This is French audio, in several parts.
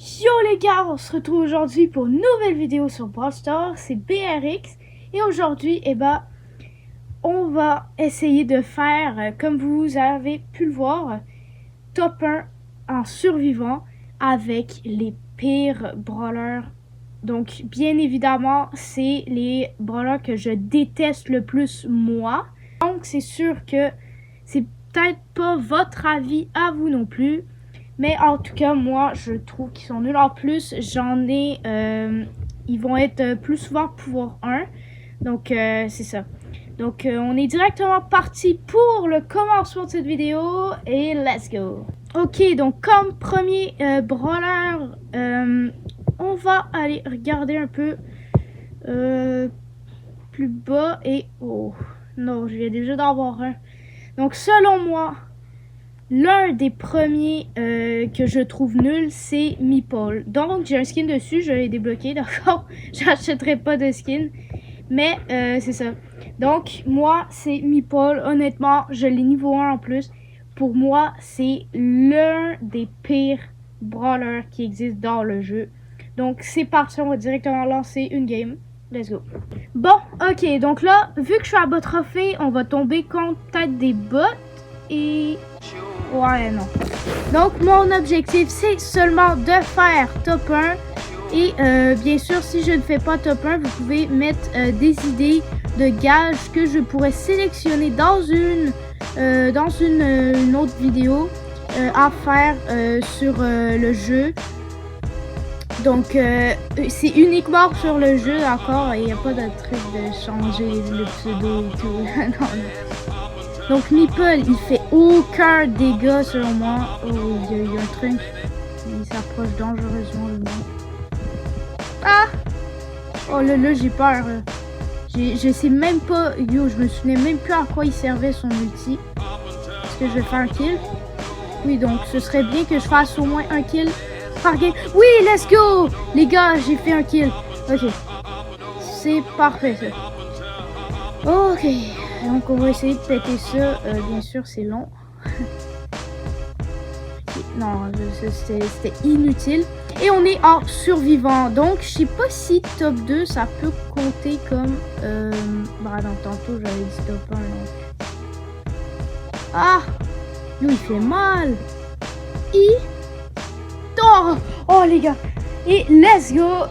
Yo les gars, on se retrouve aujourd'hui pour une nouvelle vidéo sur Brawl Stars, c'est BRX. Et aujourd'hui, on va essayer de faire, comme vous avez pu le voir, top 1 en survivant avec les pires brawlers. Donc, bien évidemment, c'est les brawlers que je déteste le plus, moi. Donc, c'est sûr que c'est peut-être pas votre avis à vous non plus. Mais en tout cas, moi, je trouve qu'ils sont nuls. En plus, ils vont être plus souvent pouvoir 1. Donc, c'est ça. Donc, on est directement parti pour le commencement de cette vidéo. Et let's go. Ok, donc comme premier brawler, on va aller regarder un peu plus bas. Et, oh, non, je viens déjà d'en avoir un. Donc, selon moi, l'un des premiers que je trouve nul, c'est Meeple. Donc, j'ai un skin dessus, je l'ai débloqué, d'accord? J'achèterai pas de skin, mais c'est ça. Donc, moi, c'est Meeple. Honnêtement, je l'ai niveau 1 en plus. Pour moi, c'est l'un des pires brawlers qui existent dans le jeu. Donc, c'est parti, on va directement lancer une game. Let's go. Bon, ok, donc là, vu que je suis à bas trophée, on va tomber contre peut-être des bots et... ouais, non. Donc, mon objectif, c'est seulement de faire top 1. Et bien sûr, si je ne fais pas top 1, vous pouvez mettre des idées de gages que je pourrais sélectionner dans une autre vidéo à faire sur le jeu. Donc, c'est uniquement sur le jeu, d'accord? Il n'y a pas de truc de changer le pseudo et tout. Non, non. Donc, Meeple, il fait aucun dégât selon moi. Oh, il y a un truc. Il s'approche dangereusement de moi. Ah! Oh là, j'ai peur. Je sais même pas. Yo, je me souvenais même plus à quoi il servait son ulti. Est-ce que je vais faire un kill? Oui, donc ce serait bien que je fasse au moins un kill par game. Oui, let's go! Les gars, j'ai fait un kill. Ok. C'est parfait, ça. Ok. Donc, on va essayer de péter ça. Bien sûr, c'est long. Okay. Non, c'était inutile. Et on est en survivant. Donc, je sais pas si top 2, ça peut compter comme... bah non, tantôt, j'avais dit top 1. Non. Ah! Yo, il fait mal. Oh, les gars. Et let's go.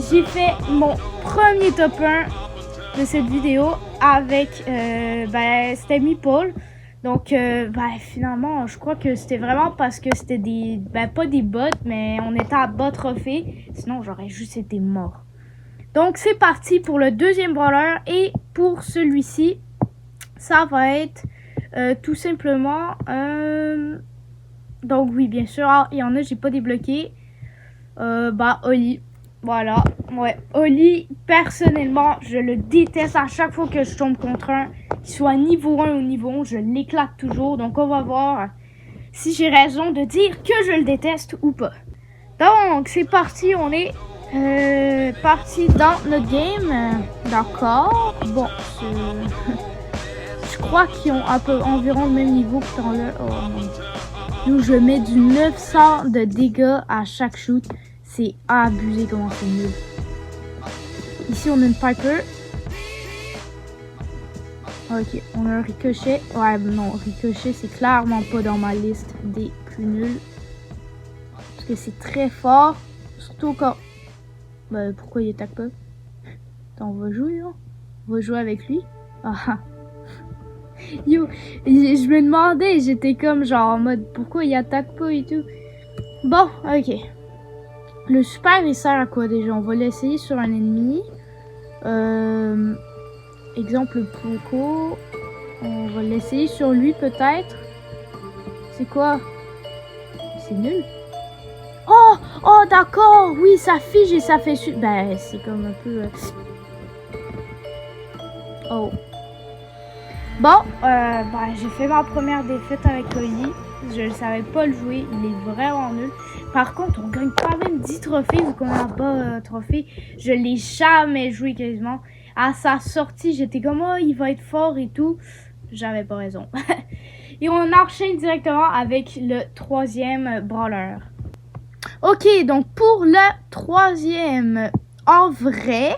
J'ai fait mon premier top 1 de cette vidéo avec... c'était Meeple. Donc, finalement, je crois que c'était vraiment parce que c'était des... pas des bots, mais on était à bas trophée. Sinon, j'aurais juste été mort. Donc, c'est parti pour le deuxième brawler. Et pour celui-ci, ça va être tout simplement... donc, oui, bien sûr, il y en a, j'ai pas débloqué. Oli. Voilà. Ouais, Oli, personnellement, je le déteste à chaque fois que je tombe contre un. Qu'il soit niveau 1 ou niveau 11, je l'éclate toujours. Donc, on va voir si j'ai raison de dire que je le déteste ou pas. Donc, c'est parti. On est parti dans notre game. D'accord. Bon, je crois qu'ils ont environ le même niveau que dans le... oh, non. Nous, je mets du 900 de dégâts à chaque shoot. C'est abusé comment c'est nul. Ici, on a une Piper. Ok, on a un Ricochet. Ouais, non, Ricochet, c'est clairement pas dans ma liste des plus nuls. Parce que c'est très fort. Surtout quand... pourquoi il attaque pas? Attends, on va jouer, hein? On va jouer avec lui. Ah. Yo, je me demandais, j'étais comme genre en mode pourquoi il attaque pas et tout. Bon, ok. Le super, il sert à quoi déjà? On va l'essayer sur un ennemi. Exemple Poco. On va l'essayer sur lui peut-être. C'est quoi? C'est nul. Oh d'accord. Oui, ça fige et ça fait... c'est comme un peu... Oh. Bon, j'ai fait ma première défaite avec Oli. Je ne savais pas le jouer. Il est vraiment nul. Par contre, on gagne quand même 10 trophées vu qu'on n'a pas trophée. Je l'ai jamais joué quasiment. À sa sortie, j'étais comme, oh, il va être fort et tout. J'avais pas raison. Et on enchaîne directement avec le troisième brawler. Ok, donc pour le troisième, en vrai,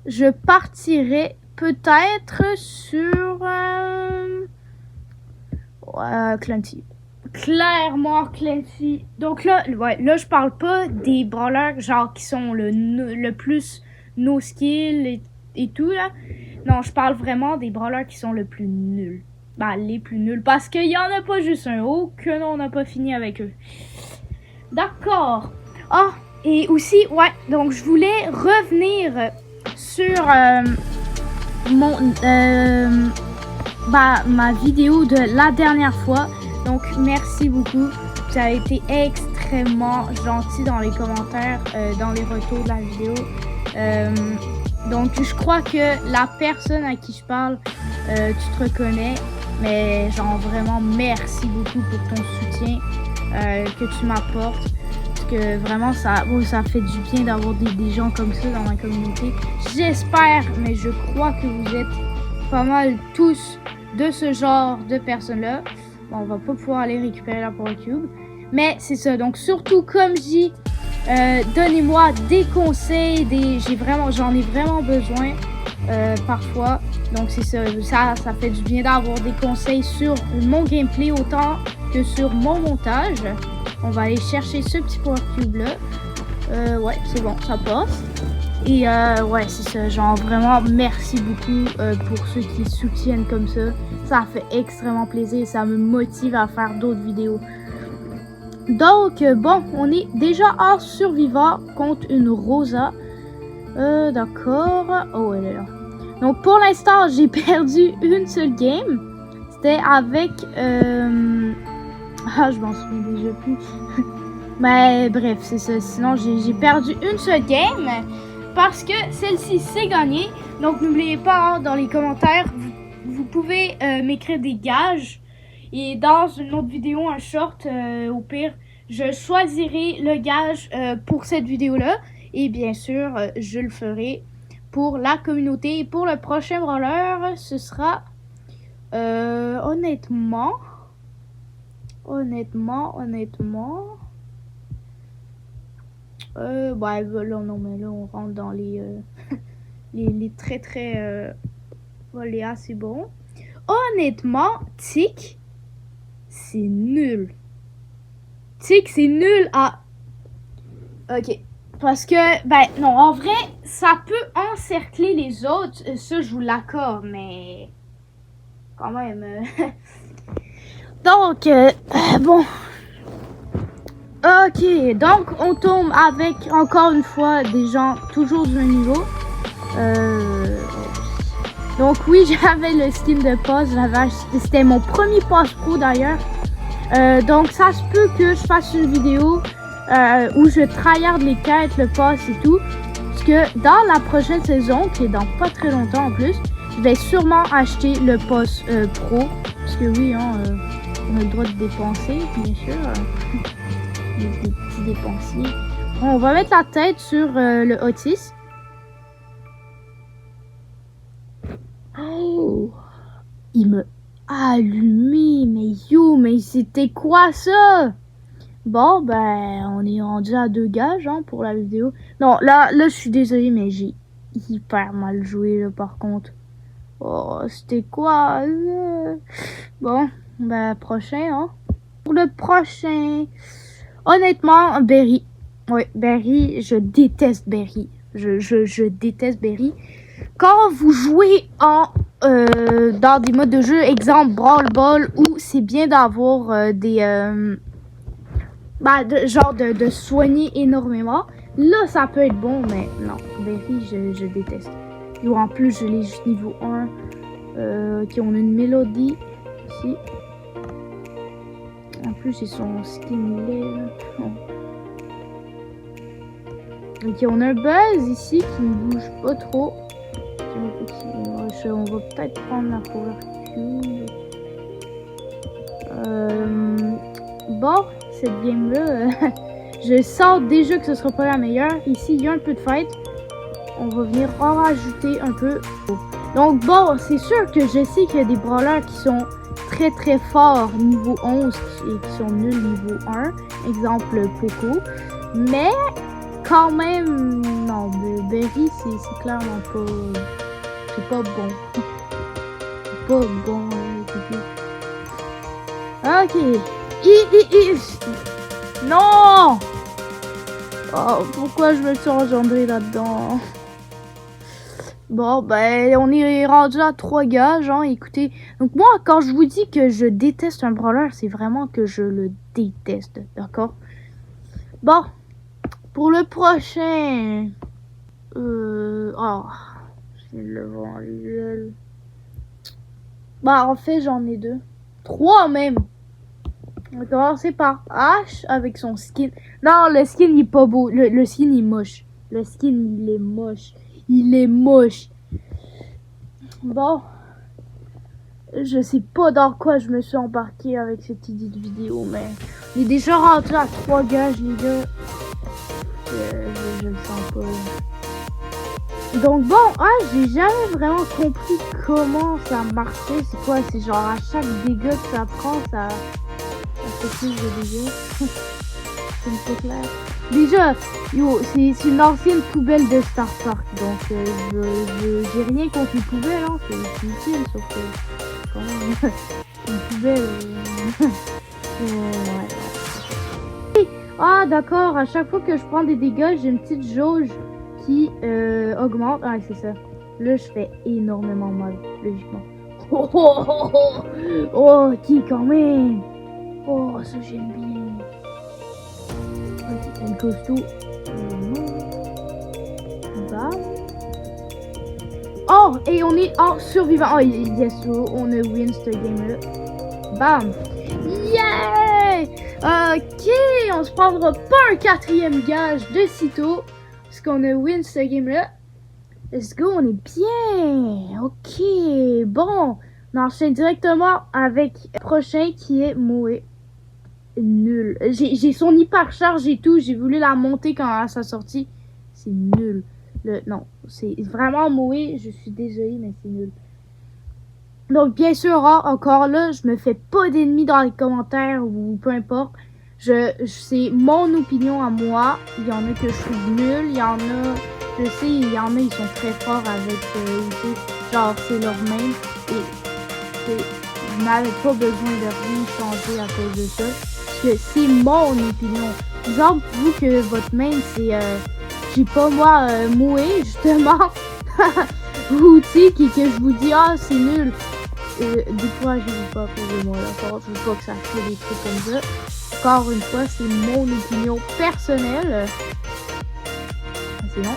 je partirai peut-être sur Clancy. Clairement Clancy. Donc là, ouais, là je parle pas des brawlers genre qui sont le plus no skill et tout là. Non, je parle vraiment des brawlers qui sont le plus nuls. Bah, les plus nuls. Parce qu'il y en a pas juste un. Oh, que non, on n'a pas fini avec eux. D'accord. Ah, et aussi, ouais, donc je voulais revenir sur ma vidéo de la dernière fois. Donc, merci beaucoup. Vous avez été extrêmement gentil dans les commentaires, dans les retours de la vidéo. Donc, je crois que la personne à qui je parle, tu te reconnais. Mais genre, vraiment, merci beaucoup pour ton soutien que tu m'apportes. Parce que vraiment, ça fait du bien d'avoir des gens comme ça dans ma communauté. J'espère, mais je crois que vous êtes pas mal tous de ce genre de personnes-là. Bon, on va pas pouvoir aller récupérer la Power Cube. Mais c'est ça. Donc, surtout, comme je dis, donnez-moi des conseils. J'en ai vraiment besoin parfois. Donc, c'est ça. Ça fait du bien d'avoir des conseils sur mon gameplay autant que sur mon montage. On va aller chercher ce petit Power Cube là. Ouais, c'est bon, ça passe. Et ouais, c'est ça. Genre, vraiment, merci beaucoup pour ceux qui soutiennent comme ça. Ça fait extrêmement plaisir. Ça me motive à faire d'autres vidéos. Donc, bon, on est déjà en survivant contre une Rosa. D'accord. Oh, elle est là. Donc, pour l'instant, j'ai perdu une seule game. C'était avec... Ah, je m'en souviens déjà plus. Mais bref, c'est ça. Sinon, j'ai perdu une seule game. Parce que celle-ci, c'est gagné. Donc, n'oubliez pas, hein, dans les commentaires, vous pouvez m'écrire des gages. Et dans une autre vidéo, un short, au pire, je choisirai le gage pour cette vidéo-là. Et bien sûr, je le ferai pour la communauté. Et pour le prochain brawler, ce sera honnêtement. Ouais, là, non, mais là, on rentre dans les très les assez bon. Honnêtement, Tic, c'est nul. Tic, c'est nul à... Ok. Parce que, ben, non, en vrai, ça peut encercler les autres. Ça, je vous l'accorde, mais... Quand même... Donc, bon... Ok, donc on tombe avec encore une fois des gens toujours du même niveau. Donc oui, j'avais le skin de pass, c'était mon premier pass pro d'ailleurs. Donc ça se peut que je fasse une vidéo où je tryhard les quêtes, le pass et tout. Parce que dans la prochaine saison, qui est dans pas très longtemps en plus, je vais sûrement acheter le pass pro. Parce que oui, hein, on a le droit de dépenser, bien sûr. Des petits dépensiers. Bon, on va mettre la tête sur le Otis. Oh, il me allumé, mais yo, mais c'était quoi ça? Bon, ben, on est rendu à 2 gages hein, pour la vidéo. Non, là, je suis désolée, mais j'ai hyper mal joué là, par contre. Oh, c'était quoi? Bon, ben, prochain, hein. Pour le prochain... Honnêtement, Berry. Oui, Berry, je déteste Berry. Je déteste Berry. Quand vous jouez dans des modes de jeu, exemple Brawl Ball, où c'est bien d'avoir genre de soigner énormément. Là, ça peut être bon, mais non, Berry, je déteste. Et en plus, je l'ai juste niveau 1. Qui ont une mélodie ici. En plus, ils sont skinless. Ok, on a un buzz ici qui ne bouge pas trop. On va peut-être prendre la Power Cube. Bon, cette game-là, je sens déjà que ce sera pas la meilleure. Ici, il y a un peu de fight. On va venir en rajouter un peu. Donc bon, c'est sûr que je sais qu'il y a des brawlers qui sont très très forts niveau 11 et qui sont nuls niveau 1. Exemple Poco. Mais quand même, non, Berry c'est clairement pas... C'est pas bon. C'est pas bon. Ok. Non! Oh, pourquoi je me suis engendré là-dedans? Bon, ben, on est rendu à 3 gages, hein, écoutez. Donc moi, quand je vous dis que je déteste un brawler, c'est vraiment que je le déteste, d'accord? Bon, pour le prochain... Oh, je vais le voir, visuel. Bah, en fait, j'en ai 2. 3 même. On va commencer par Ash avec son skin. Non, le skin il est pas beau. Le skin il est moche. Le skin il est moche. Il est moche. Bon. Je sais pas dans quoi je me suis embarqué avec cette idée de vidéo, mais on est déjà rentré à 3 gages, les gars. Je le sens pas. Donc bon, j'ai jamais vraiment compris comment ça marchait. C'est quoi? C'est genre à chaque dégât que ça prend, ça fait plus de dégâts. C'est pas clair. Déjà, yo, c'est une ancienne poubelle de Star Park, donc j'ai rien contre les poubelles, hein. C'est utile, sauf que quand même, une poubelle. Ouais. Ah d'accord, à chaque fois que je prends des dégâts, j'ai une petite jauge qui augmente. Ah c'est ça. Là je fais énormément mal, logiquement. Oh, oh, oh, oh. Oh ok quand même. Oh ça j'aime bien. Ok, un costaud. Bam. Oh et on est en survivant. Oh yes, on a win ce game là. Bam. Yeah. Ok, on se prendra pas un 4e gage de sitôt. Parce qu'on a win ce game là. Let's go, on est bien. Ok, bon. On enchaîne directement avec le prochain qui est Moé. Nul. J'ai son hypercharge et tout. J'ai voulu la monter quand ça sortit. C'est nul. Non, c'est vraiment Moé. Je suis désolée, mais c'est nul. Donc, bien sûr, encore là, je me fais pas d'ennemis dans les commentaires ou peu importe. C'est mon opinion à moi. Il y en a que je trouve nul. Il y en a, je sais, il y en a, ils sont très forts avec, genre, c'est leur main. Et vous n'avez pas besoin de rien changer à cause de ça. Parce que c'est mon opinion. Exemple, vous que votre main, c'est, j'ai pas moi, Moé, justement. Ou tu sais, que je vous dis, ah, c'est nul. Découragez-vous pas pour moi, d'accord? Je veux pas que ça fait des trucs comme ça. Encore une fois, c'est mon opinion personnelle. C'est bon.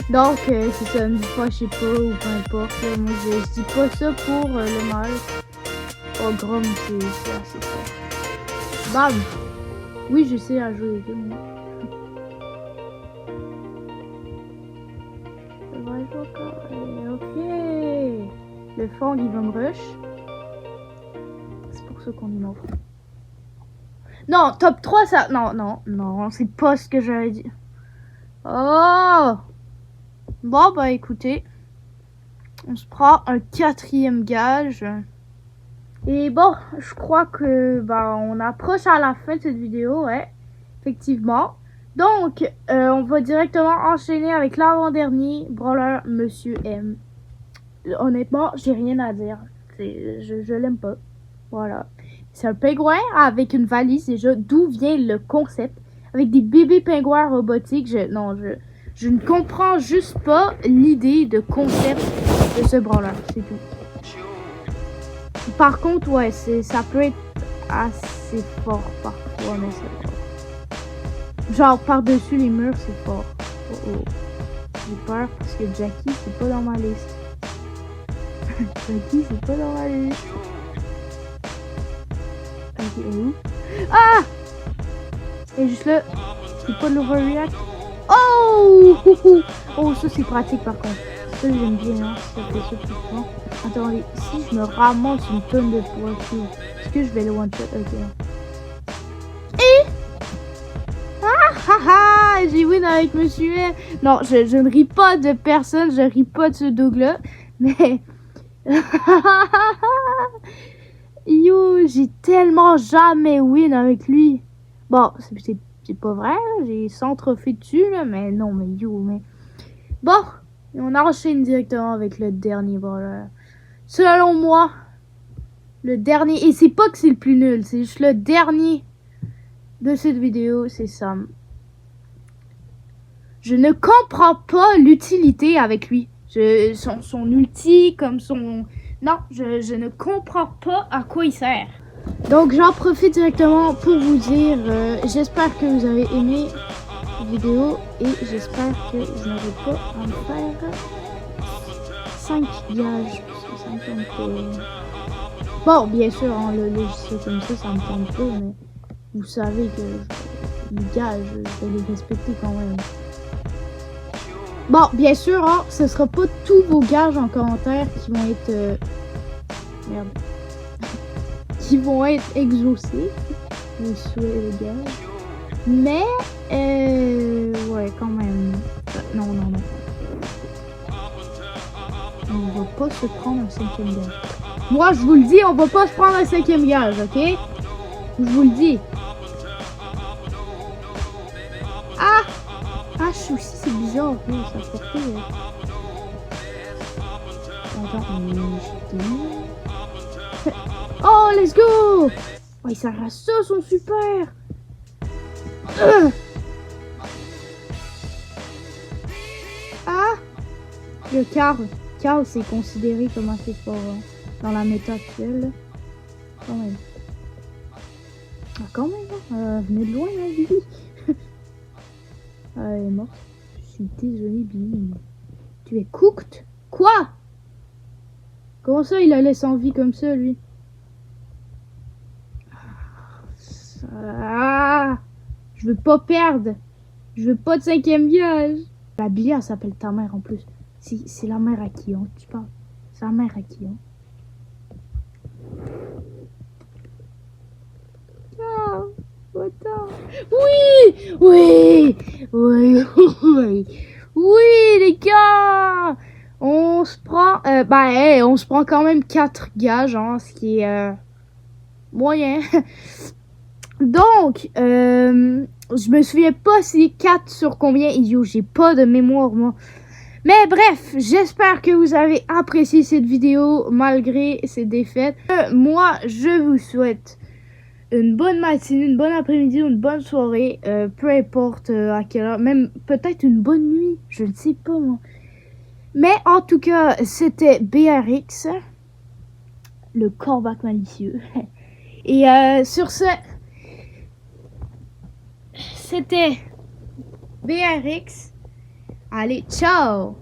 Donc, c'est ça, une fois, je sais pas, ou peu importe. Moi, je dis pas ça pour le mal. Oh, Grom, c'est assez fort. Bam! Oui, je sais à jouer les deux, moi. Ok. Le fang, il va me rush. C'est pour ça qu'on est mort. Non, top 3, ça... Non, c'est pas ce que j'avais dit. Oh! Bon, bah écoutez. On se prend un 4e gage. Et bon, je crois que bah on approche à la fin de cette vidéo, ouais. Effectivement. Donc, on va directement enchaîner avec l'avant-dernier brawler, Monsieur M. Honnêtement, j'ai rien à dire. Je l'aime pas. Voilà. C'est un pingouin avec une valise déjà. D'où vient le concept? Avec des bébés pingouins robotiques. Je ne comprends juste pas l'idée de concept de ce brawler. C'est tout. Par contre, ouais, ça peut être assez fort parfois, mais c'est fort. Genre, par-dessus les murs, c'est fort. Oh oh. J'ai peur parce que Jackie, c'est pas dans ma liste. Jackie, c'est pas dans ma liste. Ok, elle est où? Ah! Et juste là, c'est pas de l'overreact. Oh! Oh, ça c'est pratique par contre. Ça j'aime bien, hein. Ça fait ça plus souvent. Attendez, si je me ramasse une tonne de poids, est-ce que je vais le one-shot? Ok. Et... Ah, j'ai win avec Monsieur M. Non, je ne ris pas de personne, je ris pas de ce dog-là. Mais... Yo, j'ai tellement jamais win avec lui. Bon, c'est pas vrai, là. J'ai 100 trophées dessus, là, mais non, mais yo, mais... Bon, on enchaîne directement avec le dernier brawler. Selon moi, le dernier, et c'est pas que c'est le plus nul, c'est juste le dernier de cette vidéo, c'est Sam. Je ne comprends pas l'utilité avec lui. Son ulti, comme son... Non, je ne comprends pas à quoi il sert. Donc j'en profite directement pour vous dire, j'espère que vous avez aimé la vidéo et j'espère que je n'aurai pas à me faire 5 gages, parce que ça me tente pas. Bon, bien sûr, hein, le logiciel comme ça me tente pas, mais vous savez que les gages, je vais les respecter quand même. Bon, bien sûr, hein, ce sera pas tous vos gages en commentaire qui vont être... Merde. Qui vont être exaucés. Je souhaite les gages. Mais, ouais, quand même. Non. On va pas se prendre un 5e gage. Moi, je vous le dis, on va pas se prendre un 5e gage, ok? Je vous le dis. Ah, H aussi, c'est bizarre. Oui, ça portait. Oh, let's go! Oh, il sert à ça, son super! Ah! Le Carl, c'est considéré comme assez fort hein, dans la méta actuelle. Quand même. Ah, quand même, hein. Venez de loin, hein, Billy. Elle est morte. Je suis désolée, Billy. Tu es cooked? Quoi? Comment ça, il la laisse en vie comme ça, lui? Ah, je veux pas perdre. Je veux pas de 5e gage. La Billy, elle s'appelle ta mère en plus. C'est la mère à qui, hein, tu parles? C'est la mère à qui, hein? Ah, attends. Oui, les gars. On se prend, on se prend quand même 4 gages, hein, ce qui est moyen. Donc, je me souviens pas si 4 sur combien. Yo, j'ai pas de mémoire, moi. Mais bref, j'espère que vous avez apprécié cette vidéo malgré ces défaites. Moi, je vous souhaite une bonne matinée, une bonne après-midi, une bonne soirée. Peu importe à quelle heure. Même peut-être une bonne nuit. Je ne sais pas, moi. Mais en tout cas, c'était BRX. Le corbac malicieux. Et sur ce... C'était BRX. Allez, ciao!